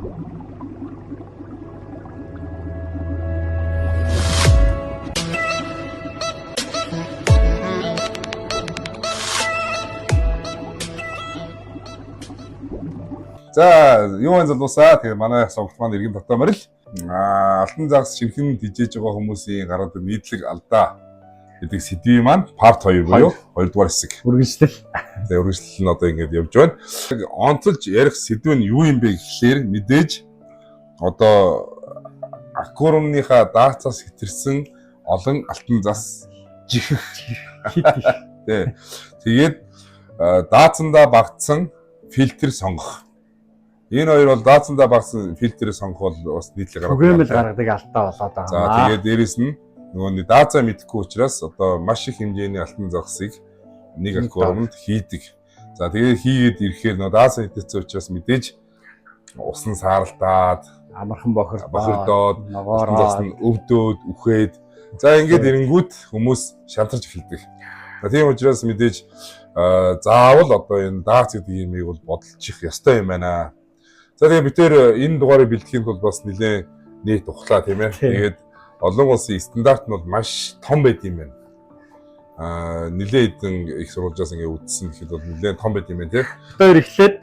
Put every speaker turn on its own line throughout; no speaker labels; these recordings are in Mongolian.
За юу энэ залуусаа тэгээ манай сонголт маань иргэн дотоомор л алтан загас ширхэн дижээж байгаа хүмүүсийн гараад нийтлэг алдаа гэдэг сэдвийн маань part 2 буюу 2 дугаар хэсэг.
Үргэлжлэл.
Тэгээ үргэлжлэл нь одоо ингэж явж байна. Онцолж ярих сэдв нь юу юм бэ гэхлээр мэдээж одоо аквариумныхаа даацаас хэтэрсэн олон алтан зас жихэх. Тэгээд даацандаа багтсан фильтр сонгох. Энэ хоёр бол даацандаа багсан фильтрээ сонгох бол бас нийтлэг гараад байна.
Түгээмэл гаргадаг алдаа болоод байгаа.
За тэгээд дээрэс нь нөгөө даацаа мэдхгүй учраас одоо маш их хэмжээний алтан загсыг нэг аквариумд хийдэг. За тэгээд хийгээд ирэхээр нөгөө даацаа хитээсэн учраас мэдээж усан сааралтаад
амархан
бохирдоод алтан загс нь өвдөөд үхээд за ингээд ирэнгүүт хүмүүс шантарч эхэлдэг. Тийм учраас мэдээж заавал одоо энэ даац гэдэг юмыг бол бодолчих ёстой юм байна. За тэгээ бид тэр энэ дугаарыг бэлтгэхийн тулд бас нэлээд нийт ухлаа тийм ээ. Тэгээд олон улсын стандарт нь бол маш том байд юм байна. Нэлээд хэдэн их сурвалжаас ингээ үдсэн гэхэд бол нэлээд том байд юм байна тийм.
Тэр эхлээд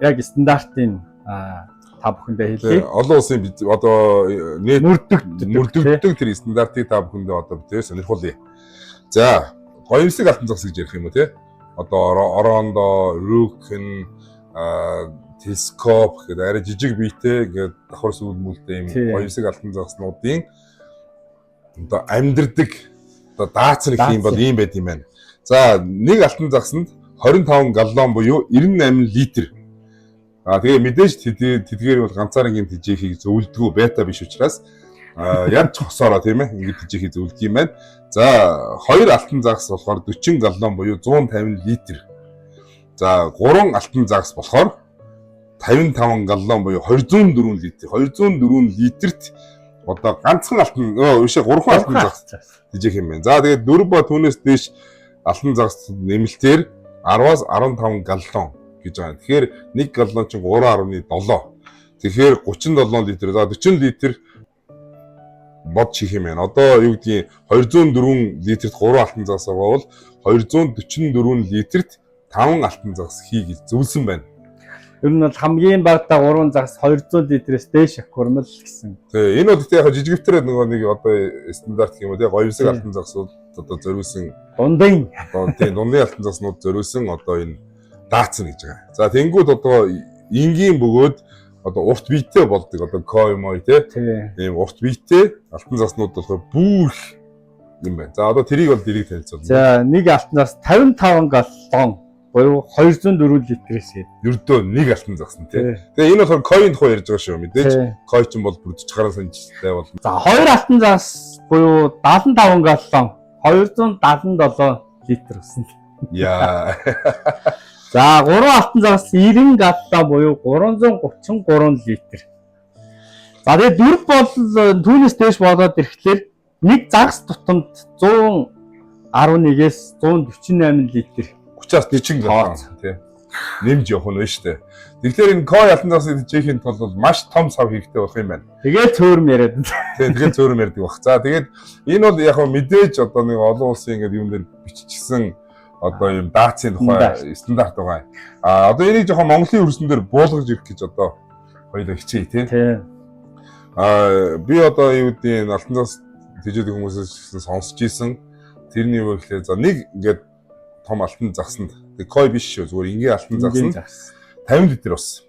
яг стандартын та бүхэндээ хэлье.
Олон улсын одоо нийт мөрдөгдөг тэр стандартыг та бүхэндээ одоо бид сонирхуулъя. За гоёмсог алтан загас гэж ярих юм уу тийм. Одоо орондоо, рүүхэн телескоп гэдэг арай жижиг биетэй ингээд давхар сүүл мүлтэй юм гоёмсог алтан загаснуудын одоо амьдэрдэг одоо даац нэг юм бол ийм байд юм байна. За нэг алтан загсанд 25 галлон буюу 98 литр. Тэгээ мэдээж тэдгээр бол ганцаарынгийн тэжээхийг зөвлөдгөө бета биш учраас янз хосоороо тийм ээ ингээд тэжээхийг зөвлөдөг юм байна. За хоёр алтан загас болохоор 40 галлон буюу 150 литр. За гурван алтан загас болохоор 55 галлон буюу 204 литр. 204 литрт одоо ганцхан алтан өшөө 3 алтан загас тэжээх юм байна. За тэгээд 4 ба түүнээс дээш алтан загас нэмэлтээр 10-аас 15 галлон гэж байгаа. Тэгэхээр 1 галлон чинь 3.7. Тэгэхээр 37 литр. За 40 литр бод чих юм байна. Одоо юу гэдгийг 204 литрт 3 алтан загас байгаа бол 244 литрт 5 алтан загас хий гэж зөвлөсөн байна.
Ер нь бол хамгийн багадаа 3 загас 200 литрээс дээш аквариум л гэсэн.
Тэгээ энэ бол тэг яг жижигвэртэй нөгөө нэг одоо стандарт гэх юм уу тий гоёмсог алтан загсууд одоо зориулсан
дундын
одоо тий дундын алтан загснууд зориулсан одоо энэ даацна гэж байгаа. За тэнгууд одоо энгийн бөгөөд одоо урт биетэй болдог одоо коймой тий ийм урт биетэй алтан загснууд болохоор бүр юм байна. За одоо тэрийг бол дэрийг танилцуулна.
За нэг алтнаас 55 галлон буюу 204 литрээс
ердөө нэг алтан загсан тий. Тэгээ энэ болохоор койн тухай ярьж байгаа шүү мэдээж. Кой ч бол бүр 40 гаруй санжтай бол.
За хоёр алтан загас буюу 75 галлон 277 литр өссөн.
Яа.
За гурван алтан загас 90 галлон буюу 333 литр. За тэгээ дөрв бол түүнээс дээш болоод ирэхлээр нэг загас тутамд 111-ээс 148 литр
30-40 галлон тий. Нэмж явах нь шүү дээ. Тэгэхээр энэ кой алтан загсыг жихийн тулд бол маш том сав хэрэгтэй болох юм байна.
Тэгээд цөөрм яриад.
Тий, тэгээд цөөрм ярьдаг баг. За тэгээд энэ бол яг мэдээж одоо нэг олон улсын ингээд юм дээр биччихсэн одоо юм даацын тухай стандарт байгаа. Одоо энийг жоохон Монголын хөрсөн дээр буулгаж ирэх гэж одоо хоёулаа хичээе тий. Би одоо юу гэдэг нь алтан загс тэжээдэг хүмүүсээс сонсч ийсэн. Тэрний юу гэхлээр за нэг ингээд том алтан загсанд тэг кой биш шүү зүгээр ингийн алтан загсанд 50 литр ус.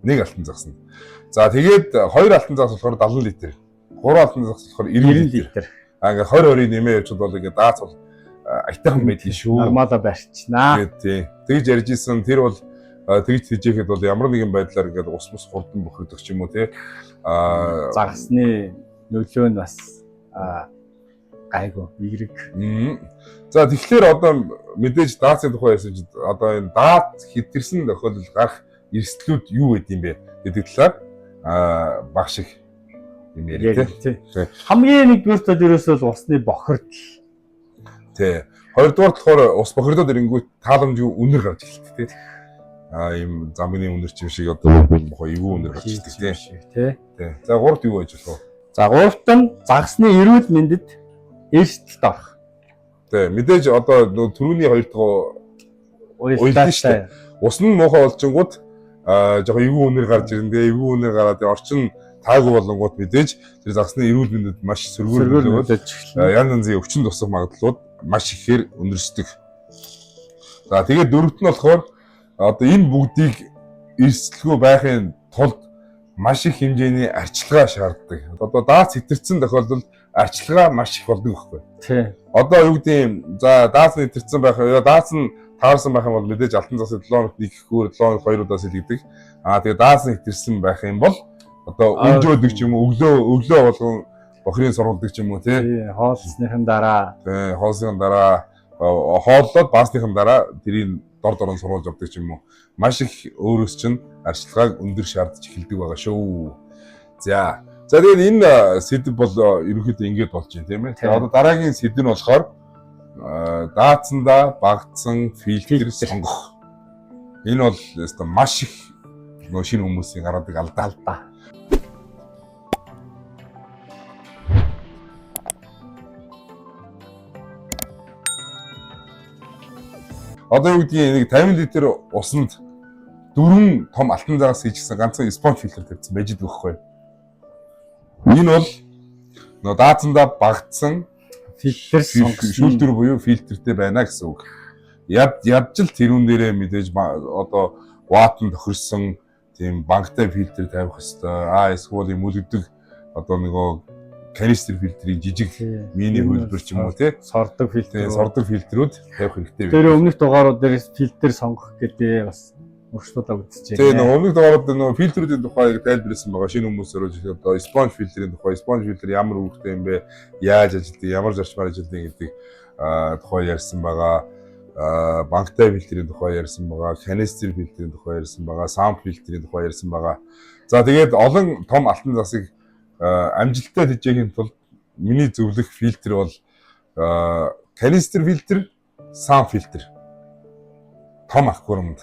Нэг алтан загсанд. За тэгээд хоёр алтан загас болохоор 70 литр. Гурван алтан загас болохоор 90 литр. Ингээд 20-20 нэмээ явж бол ингээд даац бол айтайхан байдгийг шүү.
Нормалаа барьчихнаа.
Тий. Тэгж ярьж исэн тэр бол тэгж тэжээхэд бол ямар нэгэн байдлаар ингээд ус хурдан бохирдох ч юм уу тий.
Загасны нөлөө нь бас гайгүй игрэг.
За тэгэхээр одоо мэдээж даацын тухай ярьсан чинь одоо энэ даац хэтэрсэн тохиолдол гарах эрсдлүүд юу гэд юм бэ гэдэг талаар баг шиг юм яриа тий.
Хамгийн нэгдүгээрт бол ерөөсөө усны бохирдол.
Тий. Хоёрдугаар болохоор ус бохирдоод ирэнгүүт тааламжгүй үнэр гарч эхэлдэг тий. ийм замбны үнэр чим шиг одоо эвгүй үнэр гарч ирдэг
тий.
За гуравт юу байж болох вэ?
За гуравт нь загсны эрүүл мэндэд эрсдэлд орох.
Тий, мэдээж одоо түрүүний хоёр дахь уйлдаа шүү дээ. Ус нь муухай болчингууд жоохон эвгүй үнэр гарч ирнэ. Эвгүй үнэр гараад орчин таагүй болонгууд мэдээж тэр загсны эрүүл мэндэд маш сөргөөлөлөд янз янзын өвчин тусах магадлалууд маш ихээр өнөрсдөг. За тэгээд дөрөвт нь болохоор одоо энэ бүгдийг эрсдэлгүй байхын тулд маш их хэмжээний арчилгаа шаарддаг. Одоо даац хэтэрсэн тохиолдолд арчилгаа маш их болдог байхгүй.
Тий.
Одоо юу гэдэг юм за даац нь хэтэрсэн байх, даац нь таарсан байх юм бол мэдээж алтан засаг 7 хоногт нэг гэхүүр 7 хоног 2 удаас илгэдэг. Тэгээд даац нь хэтэрсэн байх юм бол одоо өнжөөдөг ч юм уу өглөө болгон бохрын сурвалдаг ч юм уу тий.
Хоолсныхын дараа.
Тий, хоолсны дараа хооллоод баасныхын дараа тэрийг дорн сурвалж авдаг ч юм уу. Маш их өөрөөс чинь арчилгааг өндөр шаардж эхэлдэг байгаа шүү. За тэгээд энэ сэдв бол ерөнхийдөө ингэж болж байна тийм ээ. Одоо дараагийн сэдв нь болохоор даацсандаа багтсан фильтр сонгох. Энэ бол өстой маш их шинэ хүмүүсийн гаргадаг алдаа. Одоо юу гэдгийг нэг 50 литр усанд 4 том алтан загас хийчихсэн ганцхан спонж фильтр тавьсан байж байгаа байхгүй. Энэ бол нөө даацсандаа багтсан
фильтр
шүүлтүр буюу фильтртэй байна гэсэн үг. Ядж л тэрүүн дээрээ мэдээж одоо ватн тохирсон тийм банктай фильтр тавих хэвээр эсвэл юм үлддэг одоо нөгөө канистр фильтрийн жижиг мини хөлбөр ч юм уу тий
сордог
фильтрүүд тавих хэрэгтэй байна.
Тэр өмнөх дугаарууд дээр фильтр сонгох гэдэг бас урагшлуудаа үзэж байна.
Тэгээ нөгөө өмнөх дугаарууд нөгөө фильтрүүдийн тухай тайлбарласан байгаа шинэ хүмүүсээр одоо спонж фильтрийн тухай спонж фильтр ямар үүрэгтэй юм бэ? Яаж ажилтдаг, ямар зарчмаар ажилтдаг гэдэг тухай ярьсан байгаа. Банктай фильтрийн тухай ярьсан байгаа, канистр фильтрийн тухай ярьсан байгаа, саунд фильтрийн тухай ярьсан байгаа. За тэгээд олон том алтан засыг амжилттай тэжээхийн тулд миний зөвлөх фильтр бол канистр фильтр, саунд фильтр. Том аквариумд.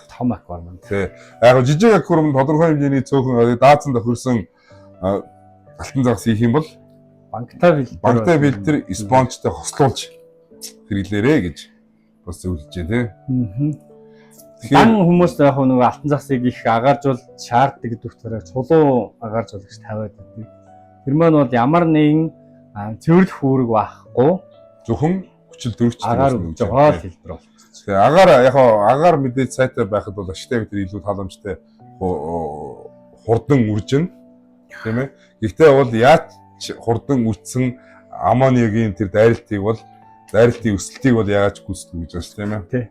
Тэ. Яг жижиг аквариумд тодорхой хэмжээний цөөхөн даацсан тохирсон алтан загас хийх юм бол банктай фильтр спонжтой хослуулж хэрэглээрэй гэж бас зөвлөж байна тий.
Тэгэхээр хүмүүс яг нөгөө алтан засыг их агааржуул шаарддаг гэдэг утгаараа чулуу агааржуулагч тавиад байдаг. Тэр маань бол ямар нэгэн цэвэрлэх үүрэг байхгүй
зөвхөн хүчил төрөгч
агаар өгж байгаа фильтр бол.
Тэгээ агаар мэдээж сайтай байхад бол ашигтай фильтр илүү таламжтай хурдан үржин тийм ээ. Гэхдээ бол яаж хурдан үржсэн аммониагийн тэр дайралтын өсөлтийг бол яаж гүйцэтгэв гэж байна тийм ээ.
Тий.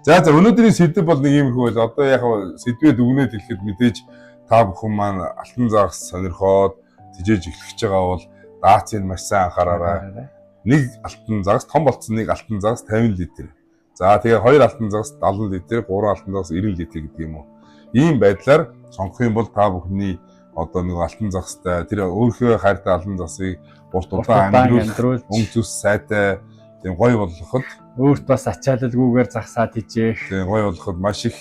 За өнөөдрийн сэдв бол нэг юм хөө бол одоо яг сэдвээ дүгнээд хэлэхэд мэдээж та бүхэн маань алтан загас сонирхоод тижээж эхлэж байгаа бол даацыг маш сайн анхаараарай. Нэг алтан загас том болцсон нэг алтан загас 50 литр. За тэгээ хоёр алтан загас 70 литр, гурван алтан загас 90 литр гэдэг юм уу. Ийм байдлаар сонгох юм бол та бүхний одоо нэг алтан загастай тэр өөрийнхөө хайртай алтан загасыг урт удаан амьдруулж өнгө зүс сайтай тийм гоё болгоход
өөрт бас ачаалалгүйгээр загсаад хижээх.
Тийм гоё болгоход маш их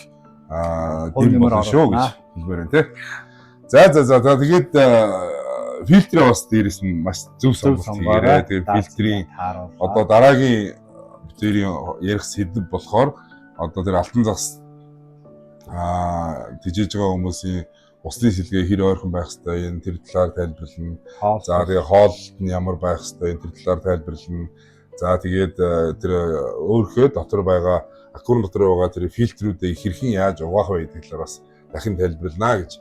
дэм болно шүү гэж хэлмээр байна тий. За тэгээд фильтрээ бас дээрээс нь маш зөв сонголт хийгээрэй. Тэгээд фильтрийн одоо дараагийн битэрийн ярих сэдв болохоор одоо тэр алтан загас тижээж байгаа хүмүүсийн усны сэлгээ хэр ойрхон байх ёстой энэ тэр талаар тайлбарлана. За тэгээ хоол нь ямар байх ёстой энэ тэр талаар тайлбарлана. За тэгээд тэр өөрхөө дотор байгаа аквариум дотор байгаа тэр фильтрүүдийг хэрхэн яаж угаах вэ гэдэг талаар бас дахин тайлбарлана гэж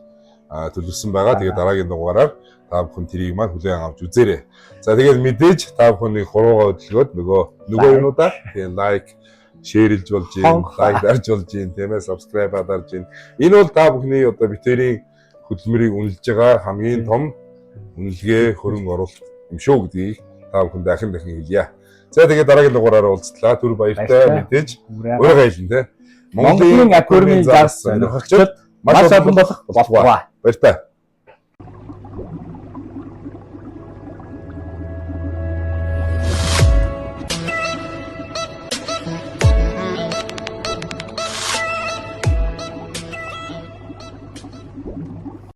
төлөвлөсөн байгаа. Тэгээд дараагийн дугаараар та бүхэн тэрийг маань хүлээн авч үзээрэй. За тэгээд мэдээж та бүхний хуруугаа хөдөлгөөд нөгөө юмудаа тэгээд лайк, шеэрлж болж юм, лайк дарж болж юм, тийм ээ, subscribe дарж юм. Энэ бол та бүхний одоо битэрийн хөдөлмөрийг үнэлж байгаа хамгийн том үнэлгээ хөрөнгө оруулалт юм шүү гэдгийг та бүхэн дахин хэлье. За тэгээд дараагийн дугаараар уулзлаа. Түр баяртай мэдээж өөрөө хэлнэ те.
Монголын аквариумын загас сонирхогчдод маш олон болох болтугай.
Баяртай.